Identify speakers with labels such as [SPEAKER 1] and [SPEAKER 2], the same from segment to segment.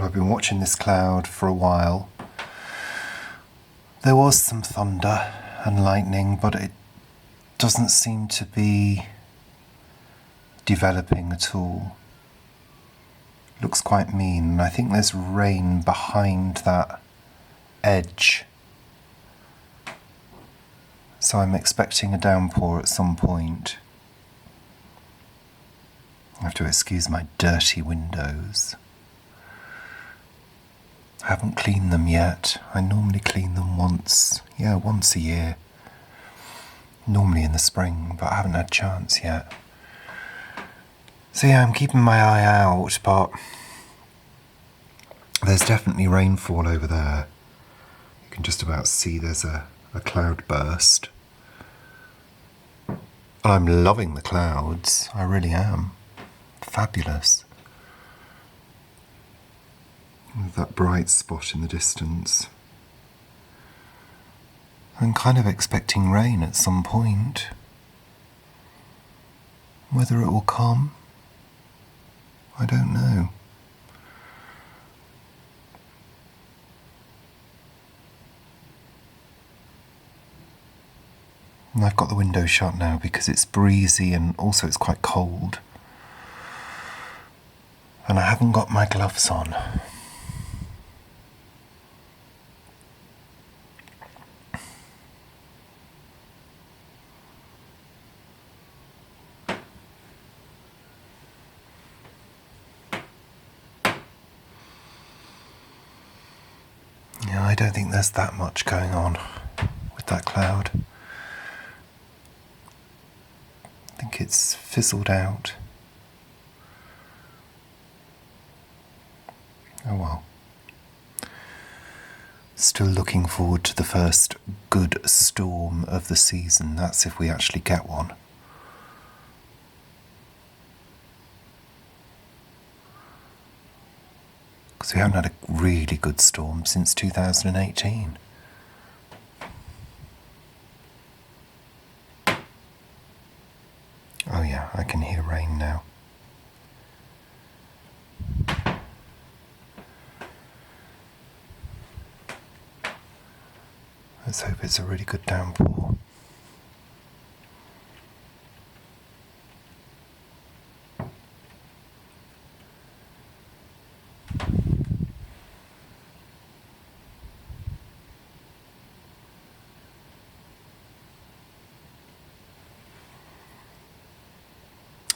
[SPEAKER 1] I've been watching this cloud for a while. There was some thunder and lightning, but it doesn't seem to be developing at all. Looks quite mean, and I think there's rain behind that edge. So I'm expecting a downpour at some point. I have to excuse my dirty windows. I haven't cleaned them yet. I normally clean them once a year. Normally in the spring, but I haven't had a chance yet. So yeah, I'm keeping my eye out, but there's definitely rainfall over there. You can just about see there's a cloud burst. I'm loving the clouds, I really am. Fabulous. That bright spot in the distance. I'm kind of expecting rain at some point. Whether it will come, I don't know. And I've got the window shut now because it's breezy and also it's quite cold. And I haven't got my gloves on. Yeah, I don't think there's that much going on with that cloud. I think it's fizzled out. Oh well. Still looking forward to the first good storm of the season. That's if we actually get one. Because we haven't had a really good storm since 2018. Oh yeah, I can hear rain now. Let's hope it's a really good downpour.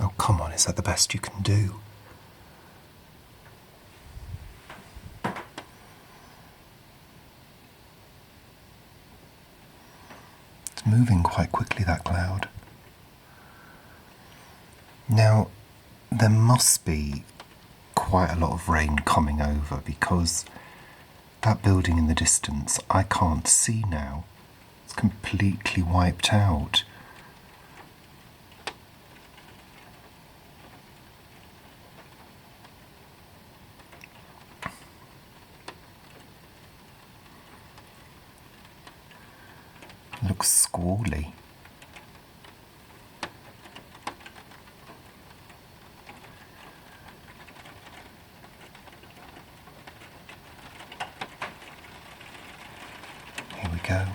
[SPEAKER 1] Oh, come on, is that the best you can do? It's moving quite quickly, that cloud. Now, there must be quite a lot of rain coming over because that building in the distance I can't see now. It's completely wiped out. Looks squally. Here we go.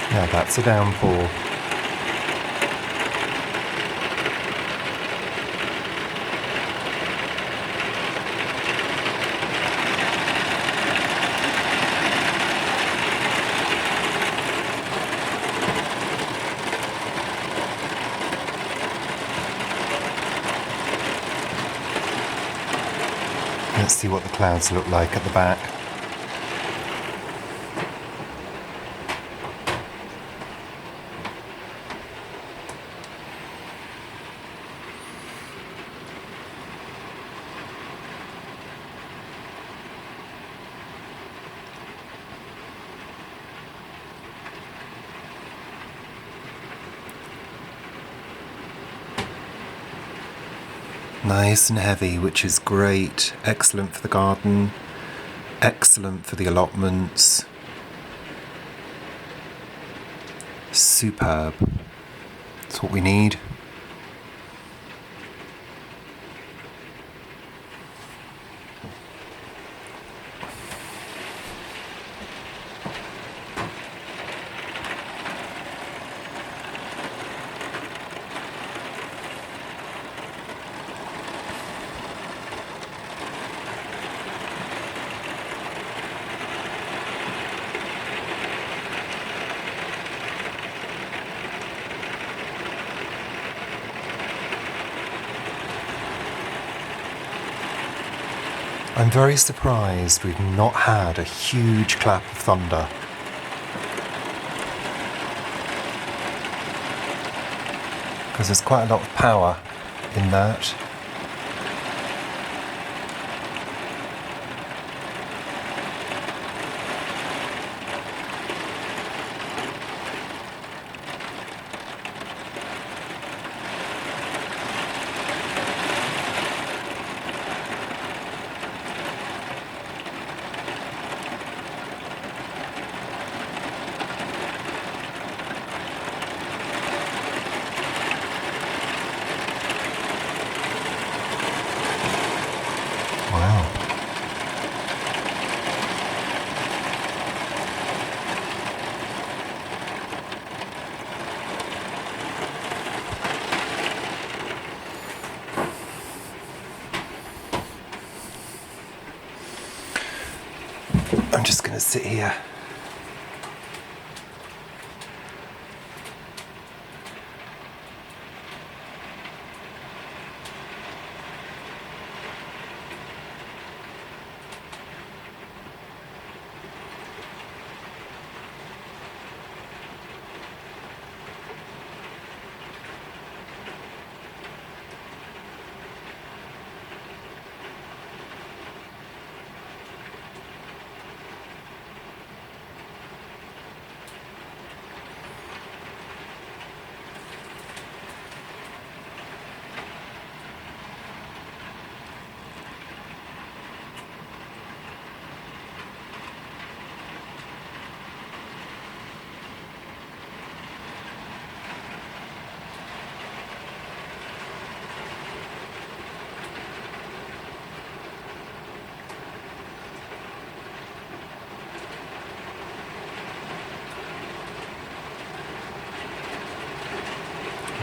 [SPEAKER 1] Now that's a downpour. Let's see what the clouds look like at the back. Nice and heavy, which is great. Excellent for the garden. Excellent for the allotments. Superb. That's what we need. I'm very surprised we've not had a huge clap of thunder. Because there's quite a lot of power in that. I'm just going to sit here.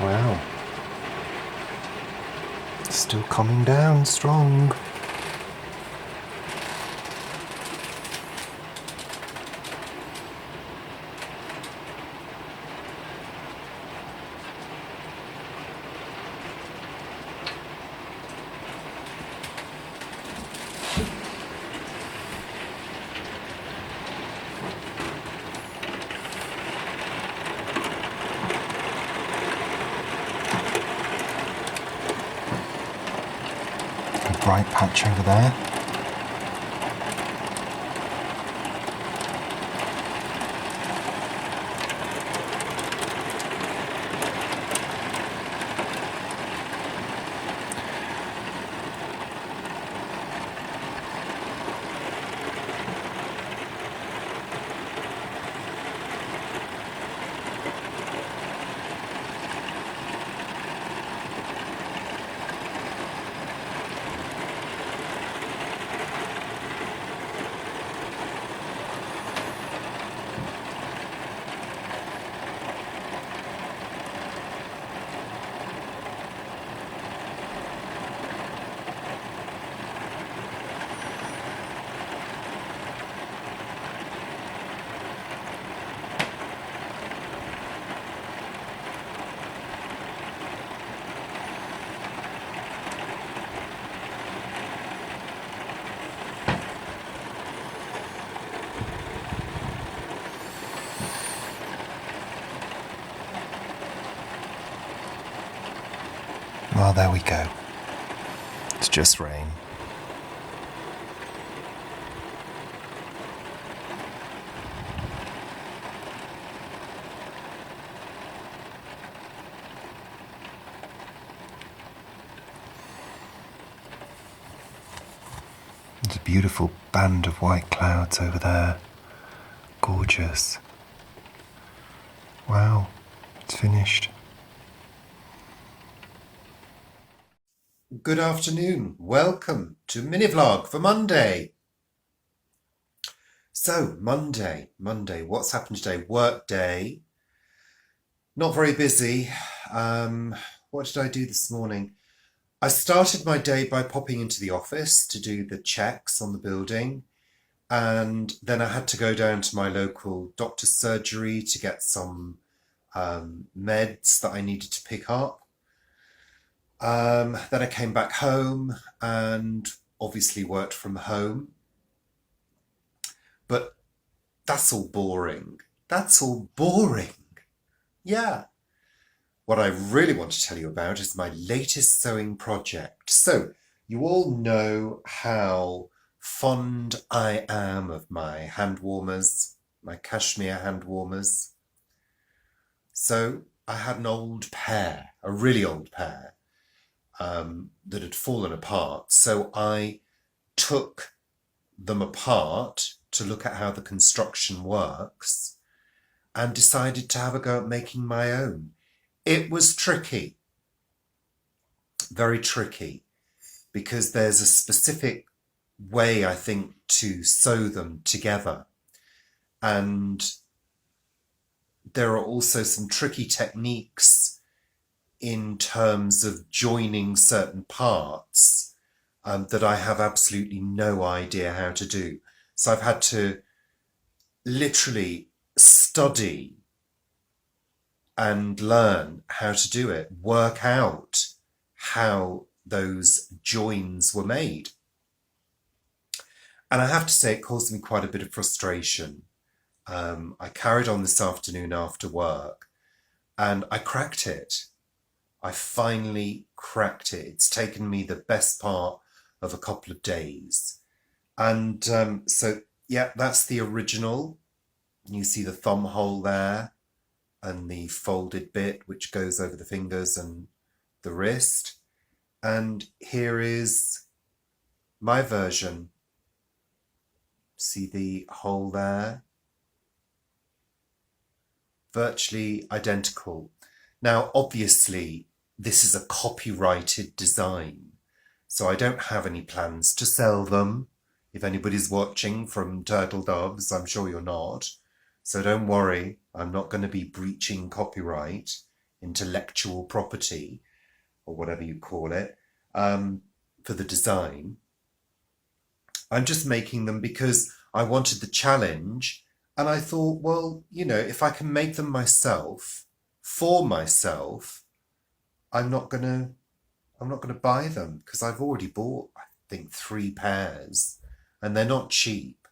[SPEAKER 1] Wow. Still coming down strong. Bright patch over there. Well, there we go. It's just rain. There's a beautiful band of white clouds over there. Gorgeous. Wow, it's finished. Good afternoon. Welcome to mini vlog for Monday. So, Monday, what's happened today? Work day. Not very busy. What did I do this morning? I started my day by popping into the office to do the checks on the building. And then I had to go down to my local doctor's surgery to get some meds that I needed to pick up. Then I came back home and obviously worked from home. But that's all boring. That's all boring. Yeah. What I really want to tell you about is my latest sewing project. So, you all know how fond I am of my hand warmers, my cashmere hand warmers. So I had an old pair, a really old pair, that had fallen apart. So I took them apart to look at how the construction works and decided to have a go at making my own. It was tricky, very tricky, because there's a specific way, I think, to sew them together. And there are also some tricky techniques in terms of joining certain parts that I have absolutely no idea how to do. So I've had to literally study and learn how to do it, work out how those joins were made. And I have to say, it caused me quite a bit of frustration. I carried on this afternoon after work and I cracked it. I finally cracked it. It's taken me the best part of a couple of days. And so, yeah, that's the original. You see the thumb hole there and the folded bit which goes over the fingers and the wrist. And here is my version. See the hole there? Virtually identical. Now, obviously, this is a copyrighted design, so I don't have any plans to sell them. If anybody's watching from Turtle Doves, I'm sure you're not. So don't worry, I'm not going to be breaching copyright, intellectual property, or whatever you call it, for the design. I'm just making them because I wanted the challenge, and I thought, well, you know, if I can make them myself, for myself, I'm not gonna buy them because I've already bought, I think, 3 pairs, and they're not cheap.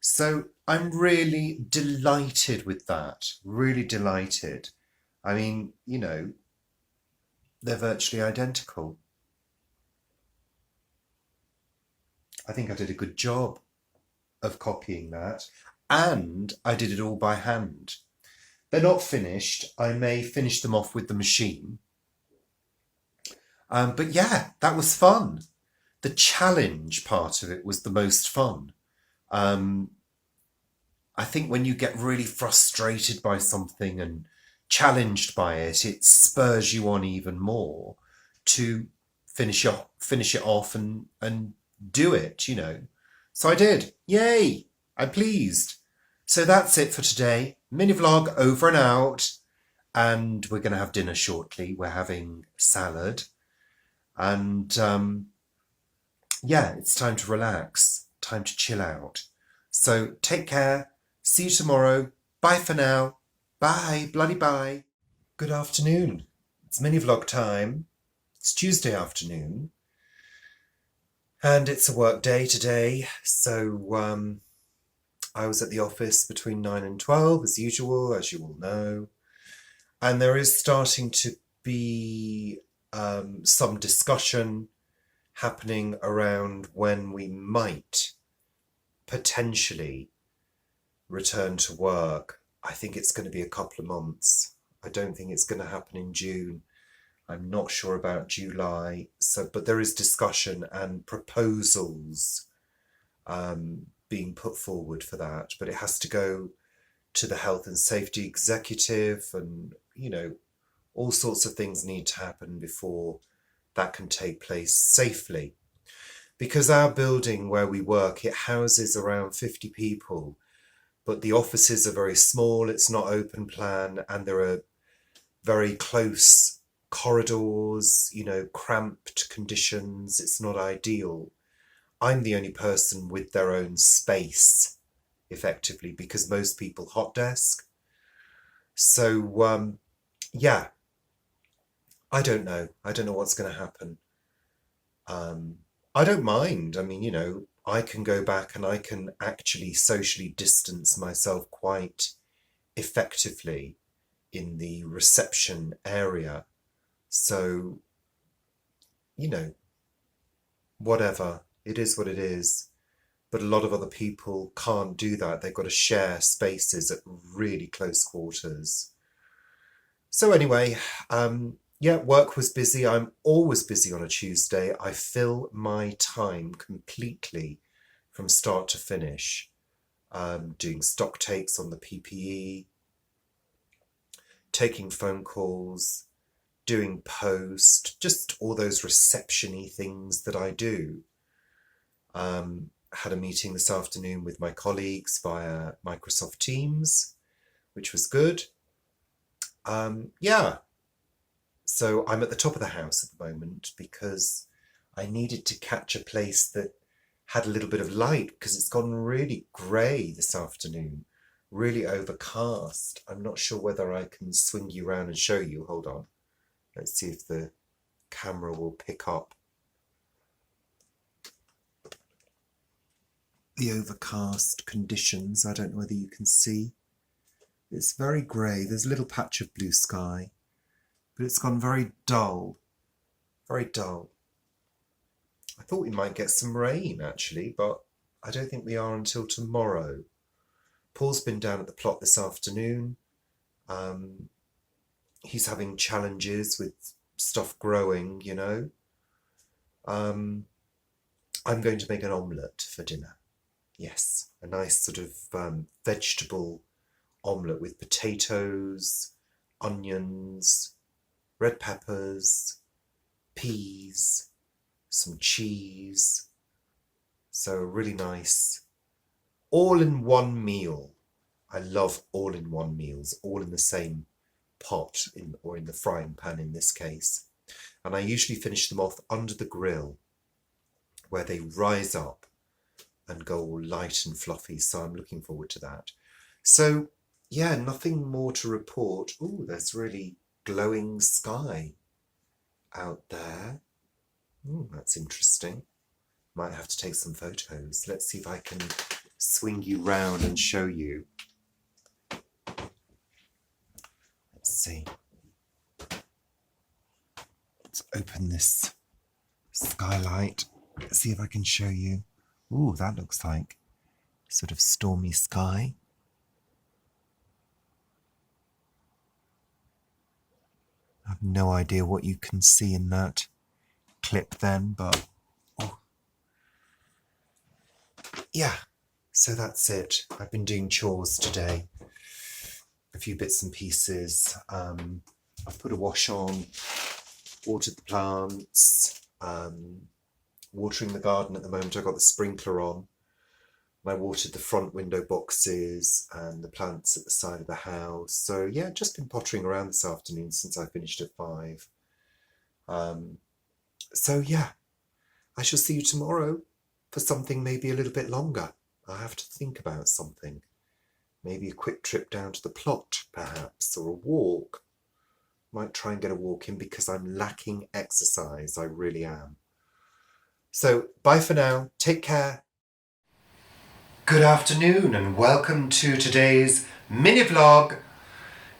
[SPEAKER 1] So I'm really delighted with that, really delighted. I mean, you know, they're virtually identical. I think I did a good job of copying that, and I did it all by hand. They're not finished. I may finish them off with the machine. But yeah, that was fun. The challenge part of it was the most fun. I think when you get really frustrated by something and challenged by it, it spurs you on even more to finish it off and do it, you know. So I did. Yay! I'm pleased. So that's it for today. Mini vlog over and out. And we're going to have dinner shortly. We're having salad. And yeah, it's time to relax. Time to chill out. So take care. See you tomorrow. Bye for now. Bye. Bloody bye. Good afternoon. It's mini vlog time. It's Tuesday afternoon. And it's a work day today. So I was at the office between 9 and 12, as usual, as you all know. And there is starting to be some discussion happening around when we might potentially return to work. I think it's going to be a couple of months. I don't think it's going to happen in June. I'm not sure about July. But there is discussion and proposals being put forward for that. But it has to go to the health and safety executive, and all sorts of things need to happen before that can take place safely. Because our building where we work, it houses around 50 people, but the offices are very small, it's not open plan, and there are very close corridors, cramped conditions. It's not ideal. I'm the only person with their own space, effectively, because most people hot desk. So, yeah, I don't know. I don't know what's going to happen. I don't mind. I mean, I can go back and I can actually socially distance myself quite effectively in the reception area. So, whatever. It is what it is. But a lot of other people can't do that. They've got to share spaces at really close quarters. So anyway, yeah, work was busy. I'm always busy on a Tuesday. I fill my time completely from start to finish, doing stock takes on the PPE, taking phone calls, doing post, just all those reception-y things that I do. Had a meeting this afternoon with my colleagues via Microsoft Teams, which was good. Yeah. So I'm at the top of the house at the moment because I needed to catch a place that had a little bit of light, because it's gone really grey this afternoon, really overcast. I'm not sure whether I can swing you around and show you. Hold on. Let's see if the camera will pick up the overcast conditions. I don't know whether you can see. It's very grey. There's a little patch of blue sky, but it's gone very dull. Very dull. I thought we might get some rain, actually, but I don't think we are until tomorrow. Paul's been down at the plot this afternoon. He's having challenges with stuff growing, I'm going to make an omelette for dinner. Yes, a nice sort of vegetable omelette with potatoes, onions, red peppers, peas, some cheese. So really nice, all-in-one meal. I love all-in-one meals, all in the same pot, or in the frying pan in this case. And I usually finish them off under the grill, where they rise up and go all light and fluffy. So I'm looking forward to that. So yeah, nothing more to report. Oh, there's really glowing sky out there. Oh, that's interesting. Might have to take some photos. Let's see if I can swing you round and show you. Let's see. Let's open this skylight. Let's see if I can show you. Ooh, that looks like sort of stormy sky. I have no idea what you can see in that clip then, but yeah, so that's it. I've been doing chores today, a few bits and pieces. I've put a wash on, watered the plants, watering the garden at the moment. I've got the sprinkler on. I watered the front window boxes and the plants at the side of the house. So yeah, just been pottering around this afternoon since I finished at 5. So yeah, I shall see you tomorrow for something maybe a little bit longer. I have to think about something. Maybe a quick trip down to the plot, perhaps, or a walk. Might try and get a walk in because I'm lacking exercise. I really am. So bye for now. Take care. Good afternoon and welcome to today's mini vlog.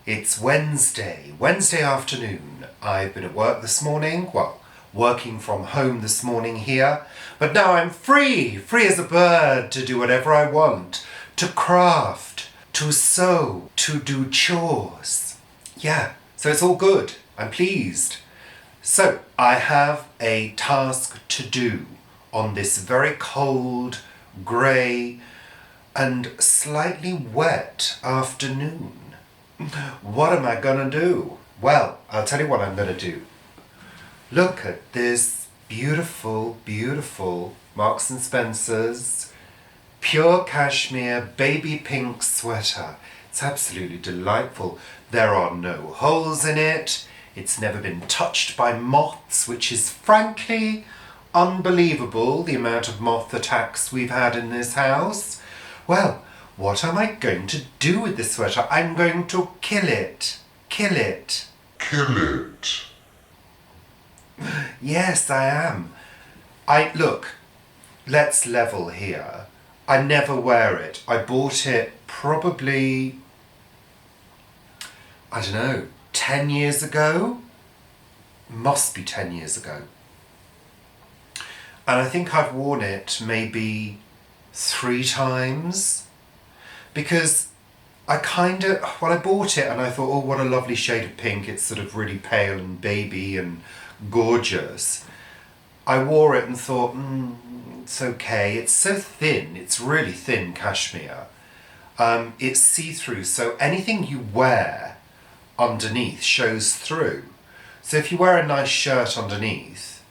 [SPEAKER 1] It's Wednesday afternoon, I've been at work this morning, well, working from home this morning here, but now I'm free as a bird to do whatever I want, to craft, to sew, to do chores. Yeah, so it's all good. I'm pleased. So I have a task to do on this very cold, grey and slightly wet afternoon. What am I gonna do? Well, I'll tell you what I'm gonna do. Look at this beautiful, beautiful Marks and Spencer's pure cashmere baby pink sweater. It's absolutely delightful. There are no holes in it. It's never been touched by moths, which is frankly unbelievable, the amount of moth attacks we've had in this house. Well, what am I going to do with this sweater? I'm going to kill it. Kill it. Kill it. Yes, I am. Look, let's level here. I never wear it. I bought it probably, I don't know, 10 years ago? Must be 10 years ago. And I think I've worn it maybe 3 times, because I bought it and I thought, oh, what a lovely shade of pink. It's sort of really pale and baby and gorgeous. I wore it and thought, it's okay. It's so thin. It's really thin cashmere. It's see-through, so anything you wear underneath shows through. So if you wear a nice shirt underneath,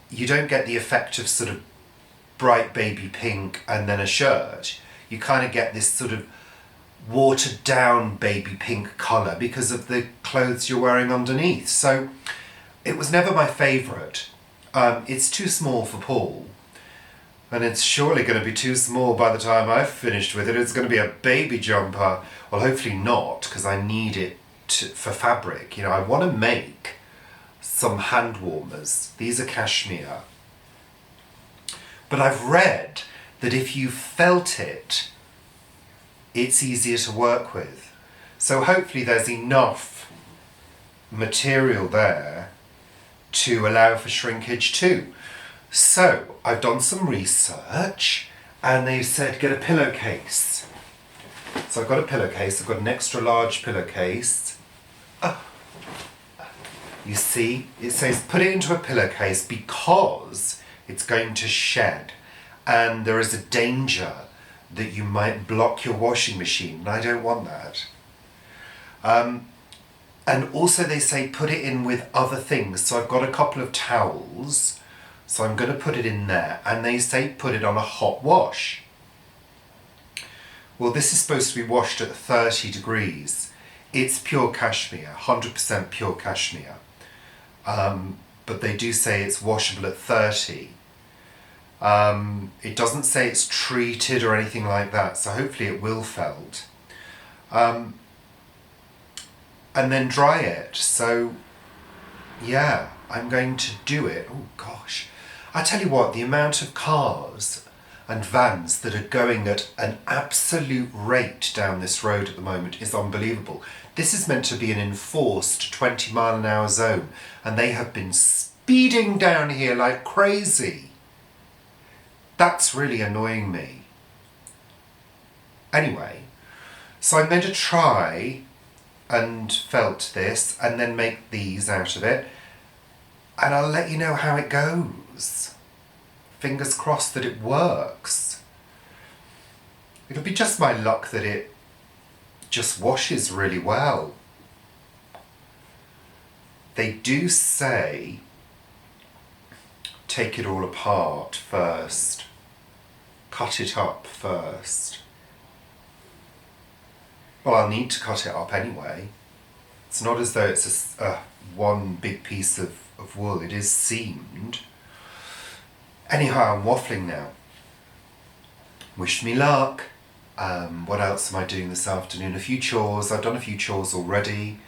[SPEAKER 1] you don't get the effect of sort of bright baby pink and then a shirt. You kind of get this sort of watered down baby pink colour because of the clothes you're wearing underneath. So it was never my favourite. It's too small for Paul, and it's surely going to be too small by the time I've finished with it. It's going to be a baby jumper. Well, hopefully not, because I need it for fabric. You know, I want to make some hand warmers. These are cashmere. But I've read that if you felt it, it's easier to work with. So hopefully there's enough material there to allow for shrinkage too. So I've done some research and they said get a pillowcase. So I've got a pillowcase, I've got an extra large pillowcase. You see, it says put it into a pillowcase because it's going to shed and there is a danger that you might block your washing machine, and I don't want that. And also they say put it in with other things. So I've got a couple of towels, so I'm going to put it in there, and they say put it on a hot wash. Well, this is supposed to be washed at 30 degrees. It's pure cashmere, 100% pure cashmere. But they do say it's washable at 30. It doesn't say it's treated or anything like that, so hopefully it will felt. And then dry it. So yeah, I'm going to do it. Oh gosh. I tell you what, the amount of cars and vans that are going at an absolute rate down this road at the moment is unbelievable. This is meant to be an enforced 20-mile-an-hour zone, and they have been speeding down here like crazy. That's really annoying me. Anyway, so I'm going to try and felt this and then make these out of it, and I'll let you know how it goes. Fingers crossed that it works. It'll be just my luck that it just washes really well. They do say take it all apart first. Cut it up first. Well, I'll need to cut it up anyway. It's not as though it's one big piece of wool. It is seamed. Anyhow, I'm waffling now. Wish me luck. What else am I doing this afternoon? A few chores. I've done a few chores already.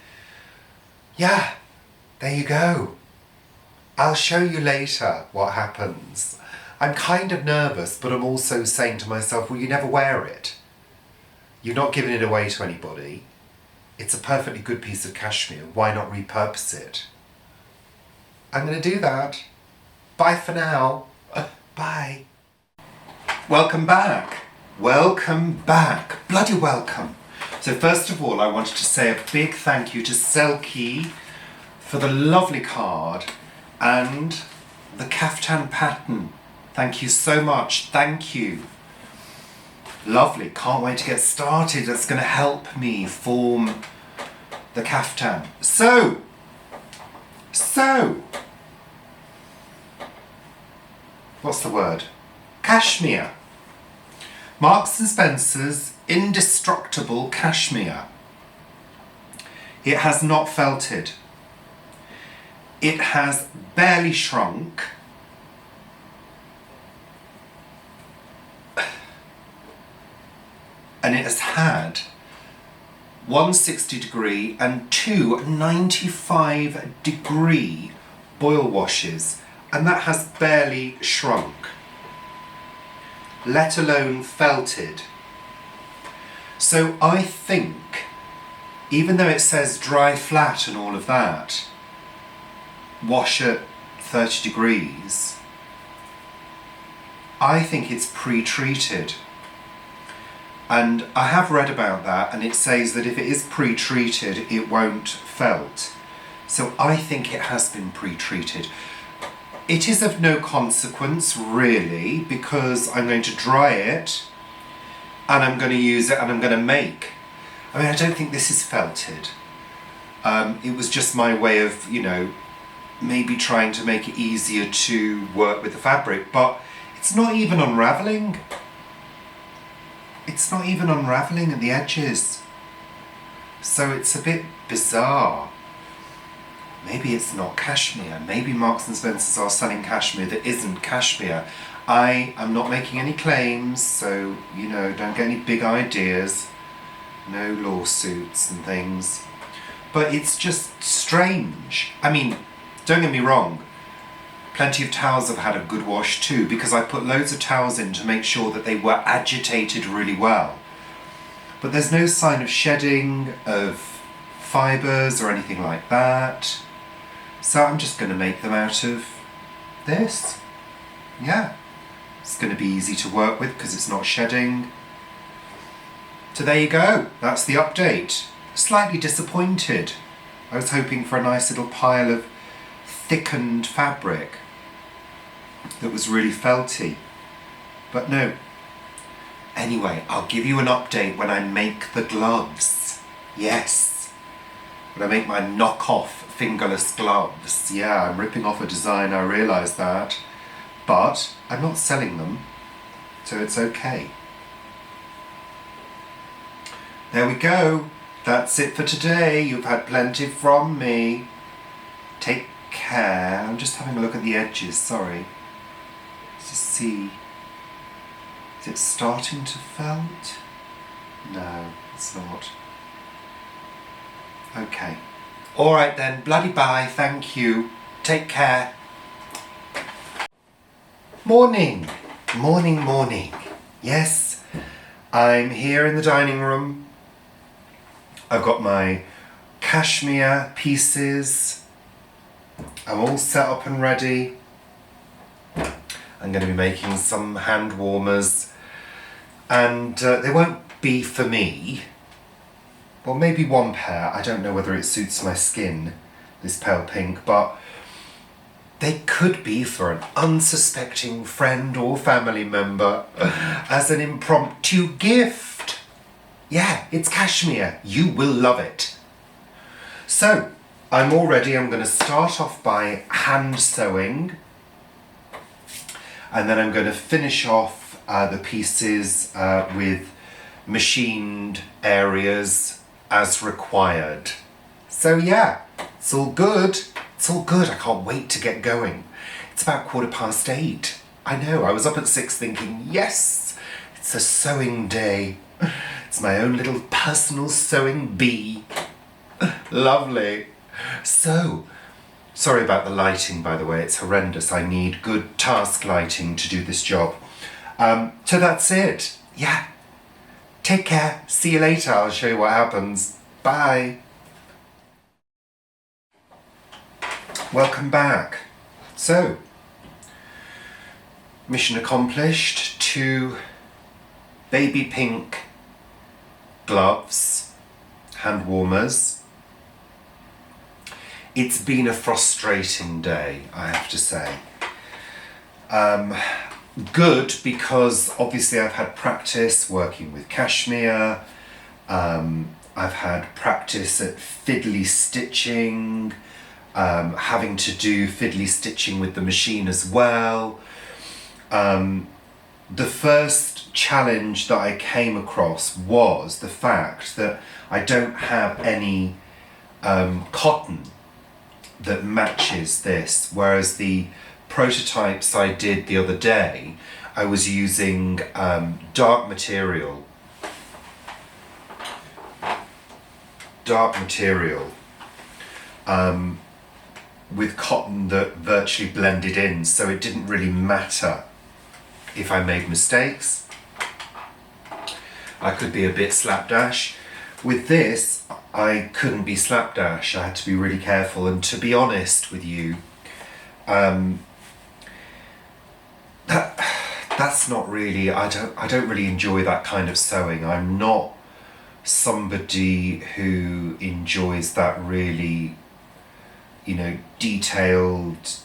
[SPEAKER 1] Yeah, there you go. I'll show you later what happens. I'm kind of nervous, but I'm also saying to myself, well, you never wear it. You're not giving it away to anybody. It's a perfectly good piece of cashmere. Why not repurpose it? I'm going to do that. Bye for now. Bye. Welcome back. Welcome back. Bloody welcome. So first of all, I wanted to say a big thank you to Selkie for the lovely card and the kaftan pattern. Thank you so much. Thank you. Lovely. Can't wait to get started. That's going to help me form the kaftan. So, what's the word? Cashmere. Marks and Spencer's indestructible cashmere. It has not felted. It has barely shrunk. And it has had 160 degree and two 95 degree boil washes, and that has barely shrunk, let alone felted. So I think, even though it says dry flat and all of that, wash at 30 degrees, I think it's pre-treated. And I have read about that, and it says that if it is pre-treated, it won't felt. So I think it has been pre-treated. It is of no consequence, really, because I'm going to dry it, and I'm going to use it, and I'm going to make. I mean, I don't think this is felted. It was just my way of, maybe trying to make it easier to work with the fabric, but it's not even unravelling. It's not even unravelling at the edges. So it's a bit bizarre. Maybe it's not cashmere. Maybe Marks and Spencer's are selling cashmere that isn't cashmere. I am not making any claims, so, don't get any big ideas. No lawsuits and things. But it's just strange. I mean, don't get me wrong. Plenty of towels have had a good wash too, because I put loads of towels in to make sure that they were agitated really well. But there's no sign of shedding, of fibres or anything like that. So I'm just going to make them out of this. Yeah, it's going to be easy to work with because it's not shedding. So there you go, that's the update. Slightly disappointed. I was hoping for a nice little pile of thickened fabric that was really felty, but no. Anyway, I'll give you an update when I make the gloves. Yes, when I make my knockoff fingerless gloves. Yeah, I'm ripping off a design, I realise that, but I'm not selling them, so it's okay. There we go. That's it for today. You've had plenty from me. Take care. I'm just having a look at the edges, sorry. To see. Is it starting to felt? No, it's not. Okay. Alright then, bloody bye, thank you. Take care. Morning. Morning. Yes, I'm here in the dining room. I've got my cashmere pieces. I'm all set up and ready. I'm going to be making some hand warmers, and they won't be for me. Well, maybe one pair. I don't know whether it suits my skin, this pale pink, but they could be for an unsuspecting friend or family member as an impromptu gift. Yeah, it's cashmere. You will love it. So, I'm all ready. I'm going to start off by hand sewing, and then I'm going to finish off the pieces with machined areas as required. So yeah, it's all good. It's all good. I can't wait to get going. It's about 8:15. I know, I was up at 6 thinking, yes, it's a sewing day. It's my own little personal sewing bee. Lovely. So, sorry about the lighting, by the way, it's horrendous. I need good task lighting to do this job. So that's it. Yeah. Take care. See you later. I'll show you what happens. Bye. Welcome back. So, mission accomplished. 2 baby pink gloves, hand warmers. It's been a frustrating day, I have to say. Good, because obviously I've had practice working with cashmere. I've had practice at fiddly stitching, having to do fiddly stitching with the machine as well. The first challenge that I came across was the fact that I don't have any cotton that matches this, whereas the prototypes I did the other day, I was using dark material with cotton that virtually blended in, so it didn't really matter if I made mistakes. I could be a bit slapdash. With this, I couldn't be slapdash. I had to be really careful, and to be honest with you, that's not really, I don't really enjoy that kind of sewing. I'm not somebody who enjoys that really, detailed.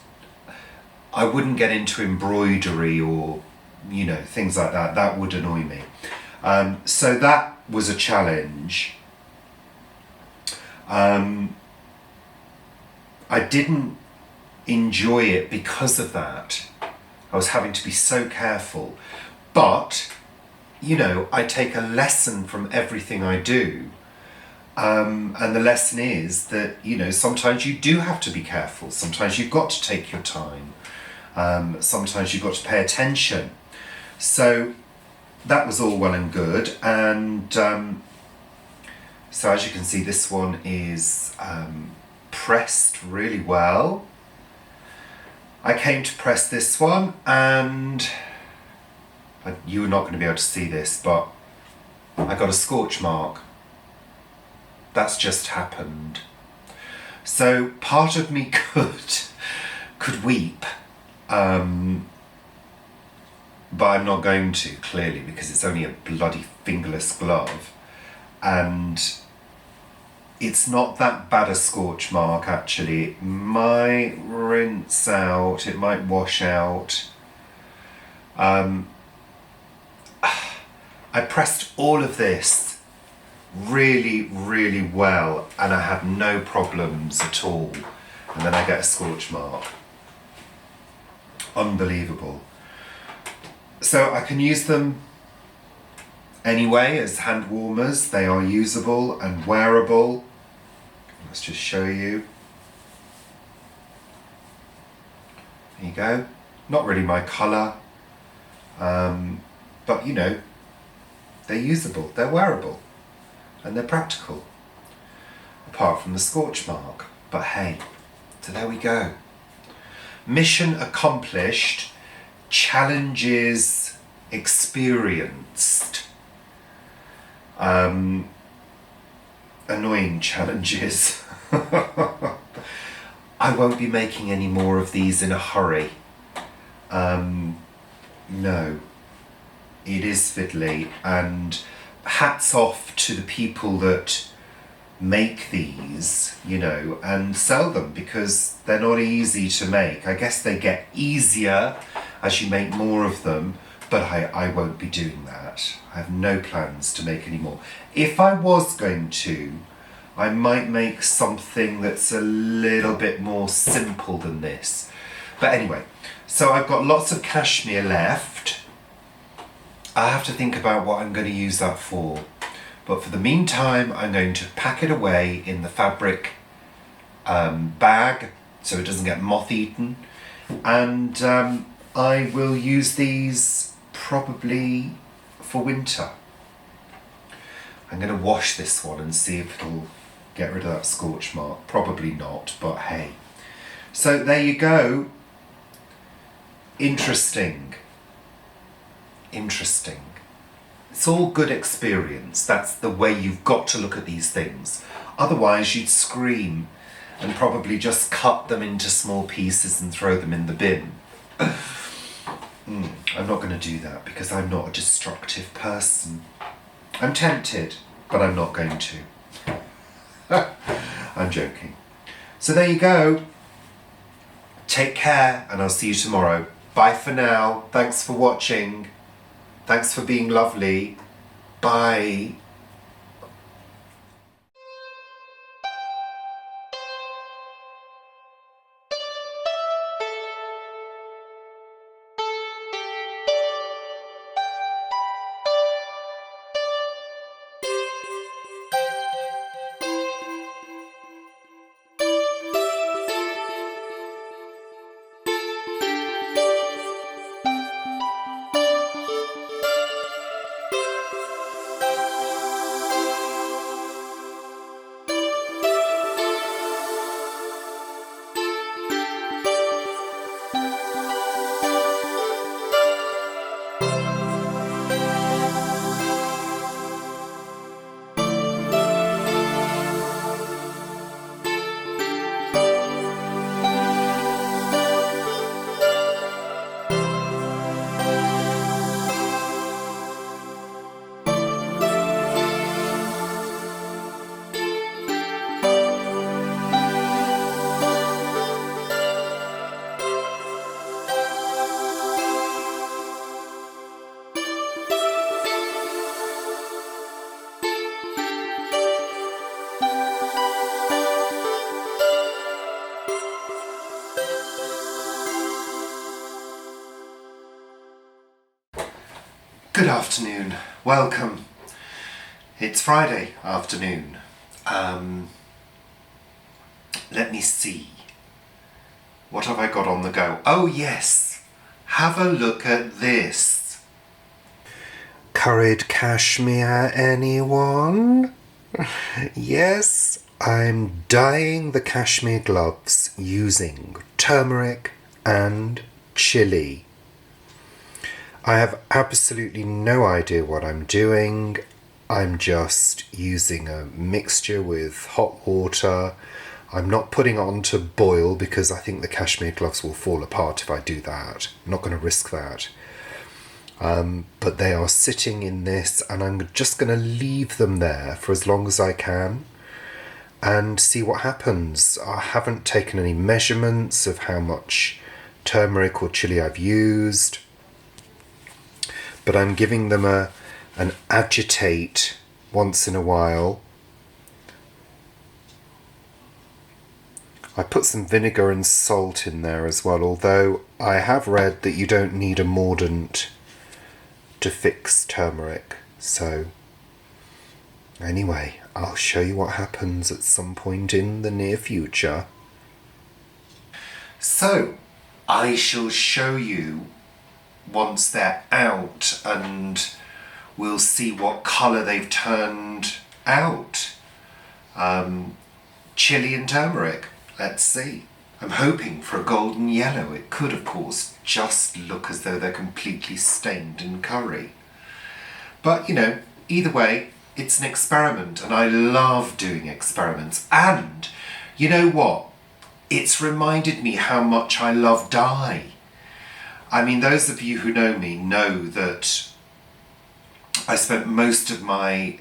[SPEAKER 1] I wouldn't get into embroidery or, things like that. That would annoy me. So that was a challenge. I didn't enjoy it because of that. I was having to be so careful. But, I take a lesson from everything I do. And the lesson is that, sometimes you do have to be careful. Sometimes you've got to take your time. Sometimes you've got to pay attention. So that was all well and good. And so as you can see, this one is pressed really well. I came to press this one, and you're not going to be able to see this, but I got a scorch mark. That's just happened. So part of me could weep, but I'm not going to, clearly, because it's only a bloody fingerless glove, and it's not that bad a scorch mark, actually. It might rinse out, it might wash out. I pressed all of this really, really well, and I had no problems at all. And then I get a scorch mark. Unbelievable. So I can use them anyway as hand warmers. They are usable and wearable. Let's just show you. There you go. Not really my colour, but they're usable, they're wearable, and they're practical, apart from the scorch mark. But hey, so there we go. Mission accomplished, challenges experienced. Annoying challenges. I won't be making any more of these in a hurry. No, it is fiddly, and hats off to the people that make these, and sell them, because they're not easy to make. I guess they get easier as you make more of them, but I won't be doing that. I have no plans to make any more. If I was going to, I might make something that's a little bit more simple than this. But anyway, so I've got lots of cashmere left. I have to think about what I'm going to use that for. But for the meantime, I'm going to pack it away in the fabric bag so it doesn't get moth-eaten. And I will use these probably for winter. I'm going to wash this one and see if it'll get rid of that scorch mark. Probably not, but hey. So there you go. Interesting. It's all good experience. That's the way you've got to look at these things. Otherwise you'd scream and probably just cut them into small pieces and throw them in the bin. I'm not going to do that because I'm not a destructive person. I'm tempted, but I'm not going to. I'm joking. So there you go. Take care, and I'll see you tomorrow. Bye for now. Thanks for watching. Thanks for being lovely. Bye. Good afternoon. Welcome. It's Friday afternoon. Let me see. What have I got on the go? Oh yes, have a look at this. Curried cashmere, anyone? Yes, I'm dyeing the cashmere gloves using turmeric and chili. I have absolutely no idea what I'm doing. I'm just using a mixture with hot water. I'm not putting it on to boil because I think the cashmere gloves will fall apart if I do that. I'm not going to risk that. But they are sitting in this, and I'm just going to leave them there for as long as I can and see what happens. I haven't taken any measurements of how much turmeric or chili I've used, but I'm giving them an agitate once in a while. I put some vinegar and salt in there as well, although I have read that you don't need a mordant to fix turmeric. So anyway, I'll show you what happens at some point in the near future. So I shall show you once they're out, and we'll see what colour they've turned out. Chili and turmeric, let's see. I'm hoping for a golden yellow. It could, of course, just look as though they're completely stained in curry. But, you know, either way, it's an experiment, and I love doing experiments. And, you know what? It's reminded me how much I love dye. I mean, those of you who know me know that I spent most of my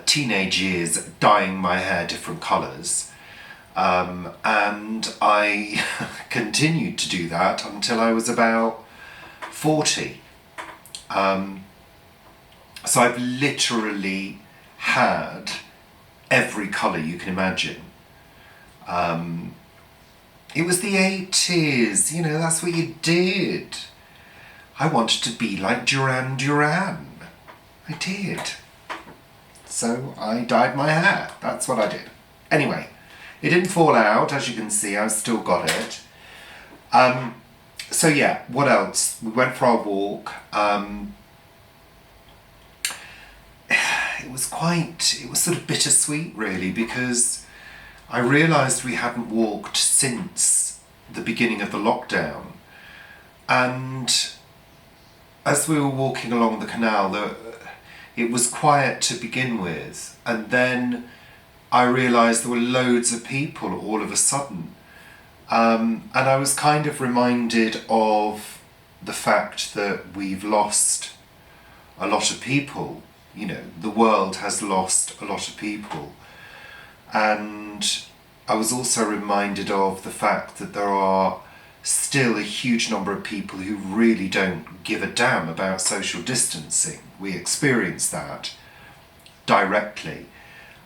[SPEAKER 1] teenage years dyeing my hair different colours, and I continued to do that until I was about 40. So I've literally had every colour you can imagine. It was the 80s, you know, that's what you did. I wanted to be like Duran Duran. I did. So I dyed my hair. That's what I did. Anyway, it didn't fall out, as you can see. I've still got it. So yeah, what else? We went for our walk. It was sort of bittersweet, really, because I realised we hadn't walked since the beginning of the lockdown. And as we were walking along the canal, it was quiet to begin with, and then I realised there were loads of people all of a sudden. And I was kind of reminded of the fact that we've lost a lot of people. You know, the world has lost a lot of people. And I was also reminded of the fact that there are still a huge number of people who really don't give a damn about social distancing. We experience that directly.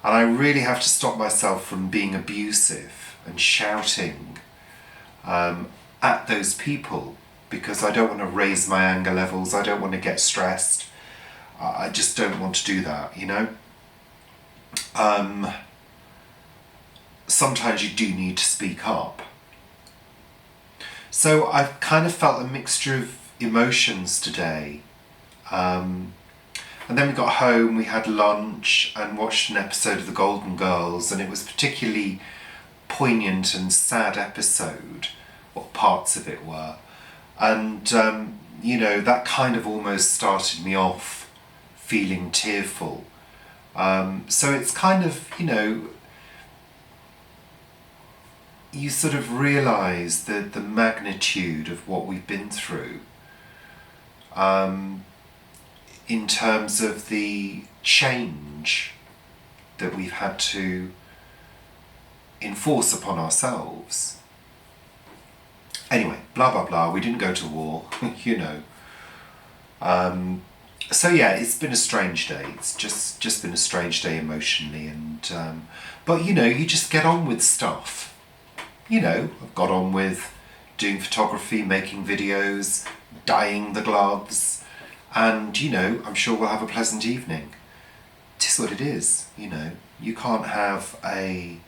[SPEAKER 1] And I really have to stop myself from being abusive and shouting at those people, because I don't want to raise my anger levels. I don't want to get stressed. I just don't want to do that, you know. Sometimes you do need to speak up. So I've kind of felt a mixture of emotions today. And then we got home, we had lunch and watched an episode of The Golden Girls, and it was a particularly poignant and sad episode, what parts of it were. And, you know, that kind of almost started me off feeling tearful. So it's kind of, you know, you sort of realise the magnitude of what we've been through in terms of the change that we've had to enforce upon ourselves. Anyway, blah blah blah, we didn't go to war, you know. So yeah, it's been a strange day. It's just been a strange day emotionally, and but you know, you just get on with stuff. You know, I've got on with doing photography, making videos, dyeing the gloves, and you know, I'm sure we'll have a pleasant evening. It is what it is, you know. You can't have a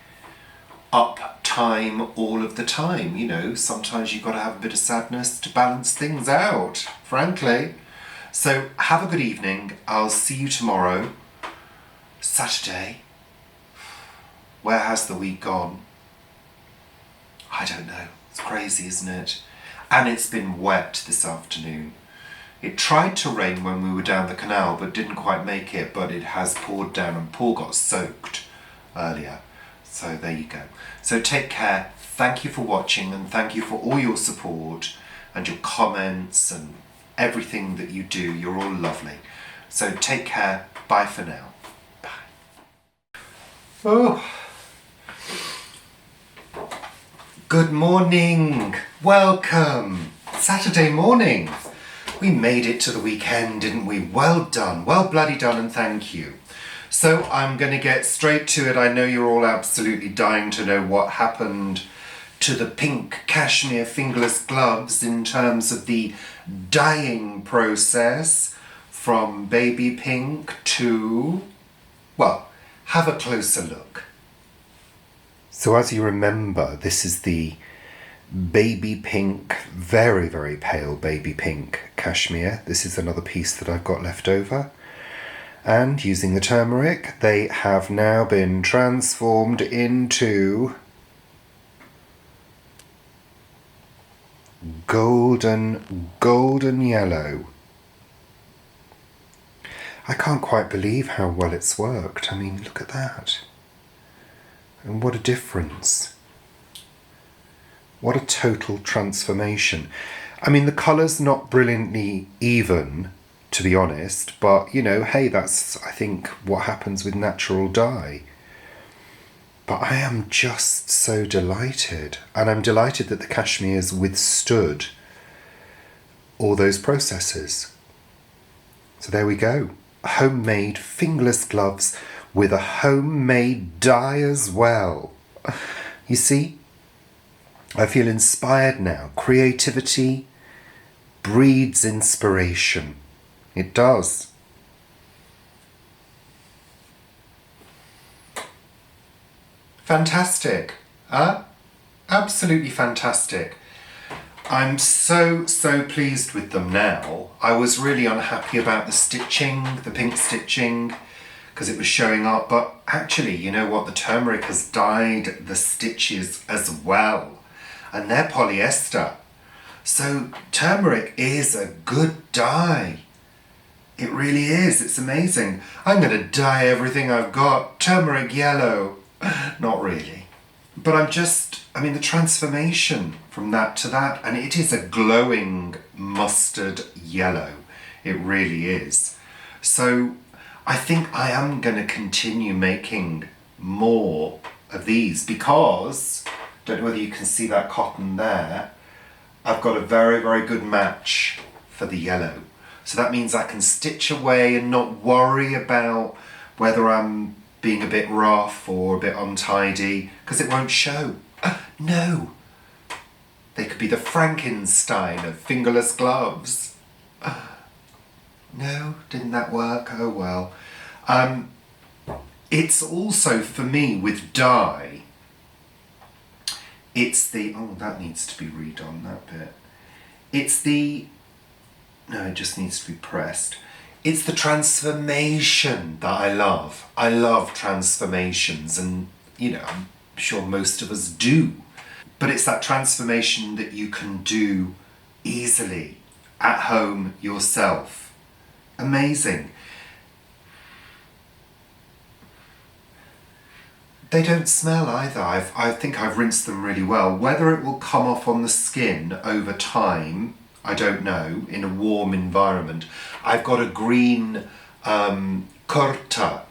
[SPEAKER 1] up time all of the time, you know. Sometimes you've got to have a bit of sadness to balance things out, frankly. So have a good evening. I'll see you tomorrow, Saturday. Where has the week gone? I don't know. It's crazy, isn't it? And it's been wet this afternoon. It tried to rain when we were down the canal, but didn't quite make it, but it has poured down, and Paul got soaked earlier. So there you go. So take care. Thank you for watching, and thank you for all your support and your comments and everything that you do. You're all lovely. So take care. Bye for now. Bye. Oh. Good morning. Welcome. Saturday morning. We made it to the weekend, didn't we? Well done. Well bloody done, and thank you. So I'm going to get straight to it. I know you're all absolutely dying to know what happened to the pink cashmere fingerless gloves in terms of the dyeing process from baby pink to, well, have a closer look. So as you remember, this is the baby pink, very, very pale baby pink cashmere. This is another piece that I've got left over. And using the turmeric, they have now been transformed into golden yellow. I can't quite believe how well it's worked. I mean, look at that. And what a difference. What a total transformation. I mean, the colour's not brilliantly even, to be honest, but, you know, hey, that's, I think, what happens with natural dye. But I am just so delighted. And I'm delighted that the cashmere's withstood all those processes. So there we go. Homemade fingerless gloves with a homemade dye as well. You see, I feel inspired now. Creativity breeds inspiration. It does. Fantastic. Absolutely fantastic. I'm so pleased with them now. I was really unhappy about the stitching, the pink stitching, because it was showing up, but actually, you know what, the turmeric has dyed the stitches as well, and they're polyester. So turmeric is a good dye. It really is. It's amazing. I'm going to dye everything I've got turmeric yellow. Not really. But the transformation from that to that, and it is a glowing mustard yellow. It really is. So I think I am going to continue making more of these because, don't know whether you can see that cotton there, I've got a very, very good match for the yellow. So that means I can stitch away and not worry about whether I'm being a bit rough or a bit untidy, because it won't show. No, they could be the Frankenstein of fingerless gloves. No, didn't that work? Oh well. It's also, for me, with dye, it's the, oh, that needs to be redone, that bit. No, it just needs to be pressed. It's the transformation that I love. I love transformations, and, I'm sure most of us do. But it's that transformation that you can do easily, at home, yourself. Amazing. They don't smell either. I think I've rinsed them really well. Whether it will come off on the skin over time, I don't know, in a warm environment. I've got a green kurta,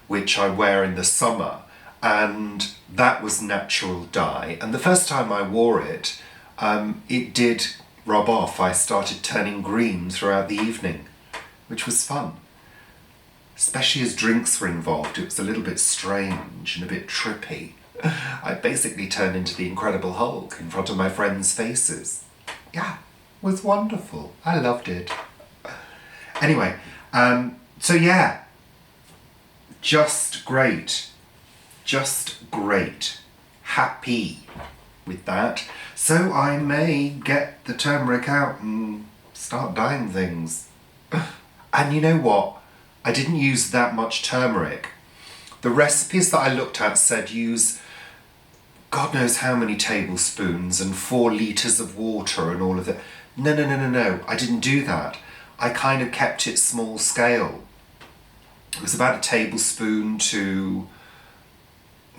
[SPEAKER 1] which I wear in the summer, and that was natural dye. And the first time I wore it, it did rub off. I started turning green throughout the evening, which was fun. Especially as drinks were involved, it was a little bit strange and a bit trippy. I basically turned into the Incredible Hulk in front of my friends' faces. Yeah, it was wonderful. I loved it. Anyway, so yeah, just great. Just great. Happy with that. So I may get the turmeric out and start dyeing things. And you know what? I didn't use that much turmeric. The recipes that I looked at said use God knows how many tablespoons and 4 litres of water and all of that. No. I didn't do that. I kind of kept it small scale. It was about a tablespoon to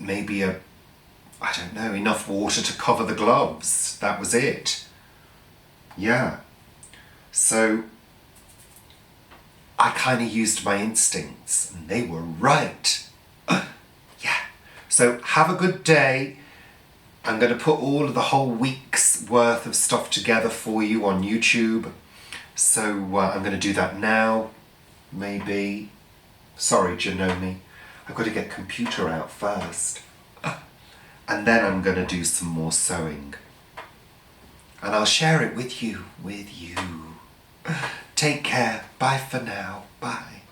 [SPEAKER 1] maybe enough water to cover the gloves. That was it. Yeah. So I kind of used my instincts, and they were right. Yeah. So have a good day. I'm going to put all of the whole week's worth of stuff together for you on YouTube. So I'm going to do that now, maybe. Sorry, Janome. I've got to get computer out first. And then I'm going to do some more sewing. And I'll share it with you. Take care. Bye for now. Bye.